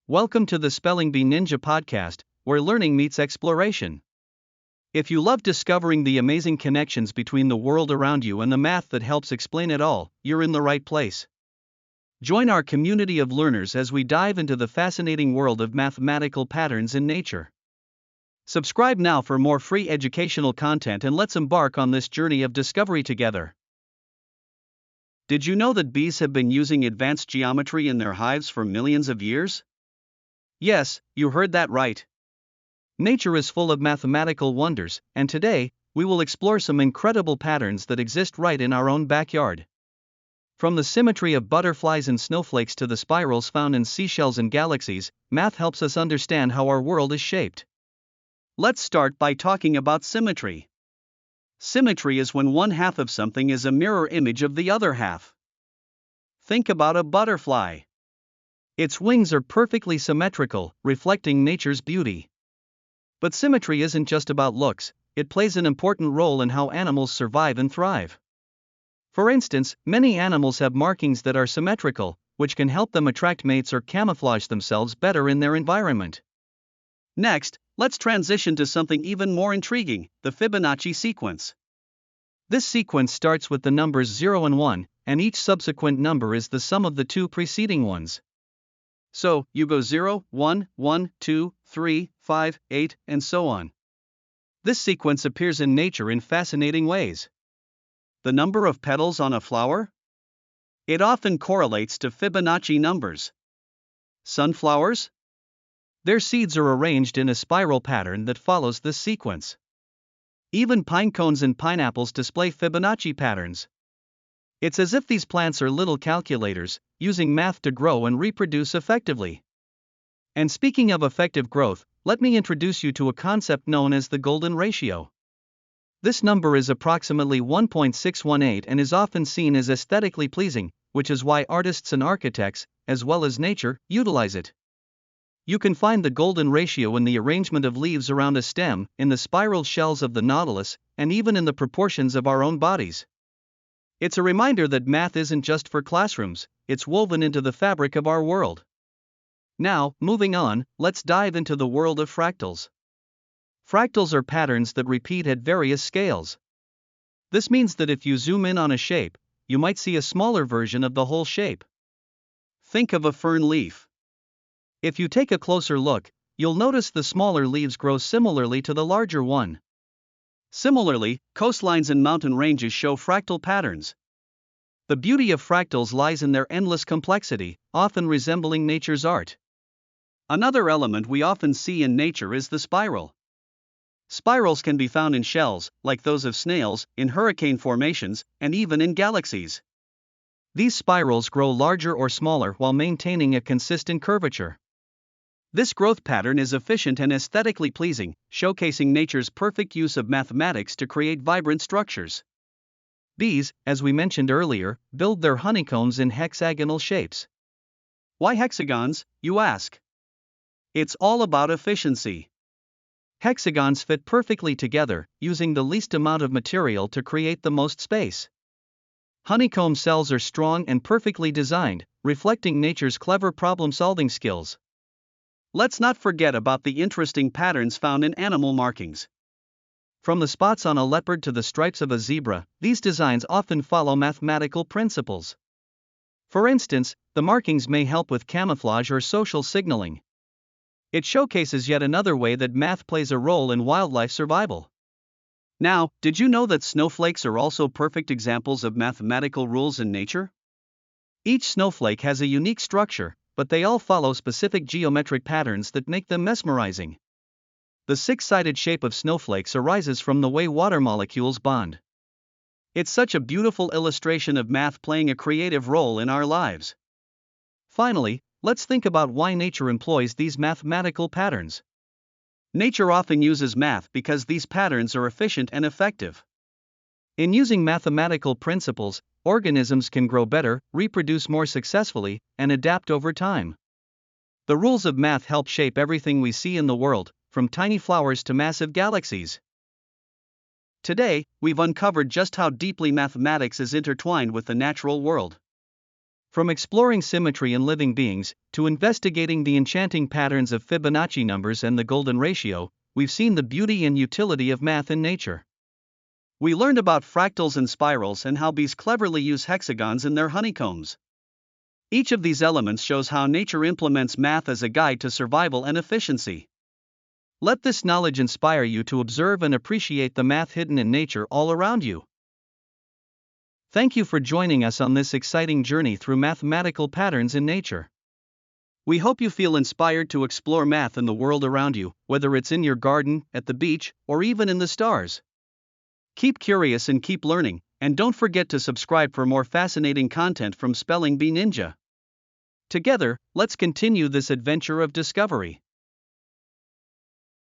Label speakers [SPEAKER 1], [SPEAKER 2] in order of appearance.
[SPEAKER 1] Welcome to the Spelling Bee Ninja podcast, where learning meets exploration. If you love discovering the amazing connections between the world around you and the math that helps explain it all, you're in the right place. Join our community of learners as we dive into the fascinating world of mathematical patterns in nature. Subscribe now for more free educational content and let's embark on this journey of discovery together. Did you know that bees have been using advanced geometry in their hives for millions of years? Yes, you heard that right. Nature is full of mathematical wonders, and today, we will explore some incredible patterns that exist right in our own backyard. From the symmetry of butterflies and snowflakes to the spirals found in seashells and galaxies, math helps us understand how our world is shaped. Let's start by talking about symmetry. Symmetry is when one half of something is a mirror image of the other half. Think about a butterfly. Its wings are perfectly symmetrical, reflecting nature's beauty. But symmetry isn't just about looks, it plays an important role in how animals survive and thrive. For instance, many animals have markings that are symmetrical, which can help them attract mates or camouflage themselves better in their environment. Next, let's transition to something even more intriguing, the Fibonacci sequence. This sequence starts with the numbers 0 and 1, and each subsequent number is the sum of the two preceding ones. So, you go 0, 1, 1, 2, 3, 5, 8, and so on. This sequence appears in nature in fascinating ways. The number of petals on a flower? It often correlates to Fibonacci numbers. Sunflowers? Their seeds are arranged in a spiral pattern that follows this sequence. Even pine cones and pineapples display Fibonacci patterns. It's as if these plants are little calculators, using math to grow and reproduce effectively. And speaking of effective growth, let me introduce you to a concept known as the golden ratio. This number is approximately 1.618 and is often seen as aesthetically pleasing, which is why artists and architects, as well as nature, utilize it. You can find the golden ratio in the arrangement of leaves around a stem, in the spiral shells of the nautilus, and even in the proportions of our own bodies. It's a reminder that math isn't just for classrooms, it's woven into the fabric of our world. Now, moving on, let's dive into the world of fractals. Fractals are patterns that repeat at various scales. This means that if you zoom in on a shape, you might see a smaller version of the whole shape. Think of a fern leaf. If you take a closer look, you'll notice the smaller leaves grow similarly to the larger one. Similarly, coastlines and mountain ranges show fractal patterns. The beauty of fractals lies in their endless complexity, often resembling nature's art. Another element we often see in nature is the spiral. Spirals can be found in shells, like those of snails, in hurricane formations, and even in galaxies. These spirals grow larger or smaller while maintaining a consistent curvature. This growth pattern is efficient and aesthetically pleasing, showcasing nature's perfect use of mathematics to create vibrant structures. Bees, as we mentioned earlier, build their honeycombs in hexagonal shapes. Why hexagons, you ask? It's all about efficiency. Hexagons fit perfectly together, using the least amount of material to create the most space. Honeycomb cells are strong and perfectly designed, reflecting nature's clever problem-solving skills. Let's not forget about the interesting patterns found in animal markings. From the spots on a leopard to the stripes of a zebra, these designs often follow mathematical principles. For instance, the markings may help with camouflage or social signaling. It showcases yet another way that math plays a role in wildlife survival. Now, did you know that snowflakes are also perfect examples of mathematical rules in nature? Each snowflake has a unique structure, but they all follow specific geometric patterns that make them mesmerizing. The six-sided shape of snowflakes arises from the way water molecules bond. It's such a beautiful illustration of math playing a creative role in our lives. Finally, let's think about why nature employs these mathematical patterns. Nature often uses math because these patterns are efficient and effective. In using mathematical principles, organisms can grow better, reproduce more successfully, and adapt over time. The rules of math help shape everything we see in the world, from tiny flowers to massive galaxies. Today, we've uncovered just how deeply mathematics is intertwined with the natural world. From exploring symmetry in living beings, to investigating the enchanting patterns of Fibonacci numbers and the golden ratio, we've seen the beauty and utility of math in nature. We learned about fractals and spirals and how bees cleverly use hexagons in their honeycombs. Each of these elements shows how nature implements math as a guide to survival and efficiency. Let this knowledge inspire you to observe and appreciate the math hidden in nature all around you. Thank you for joining us on this exciting journey through mathematical patterns in nature. We hope you feel inspired to explore math in the world around you, whether it's in your garden, at the beach, or even in the stars. Keep curious and keep learning, and don't forget to subscribe for more fascinating content from Spelling Bee Ninja. Together, let's continue this adventure of discovery.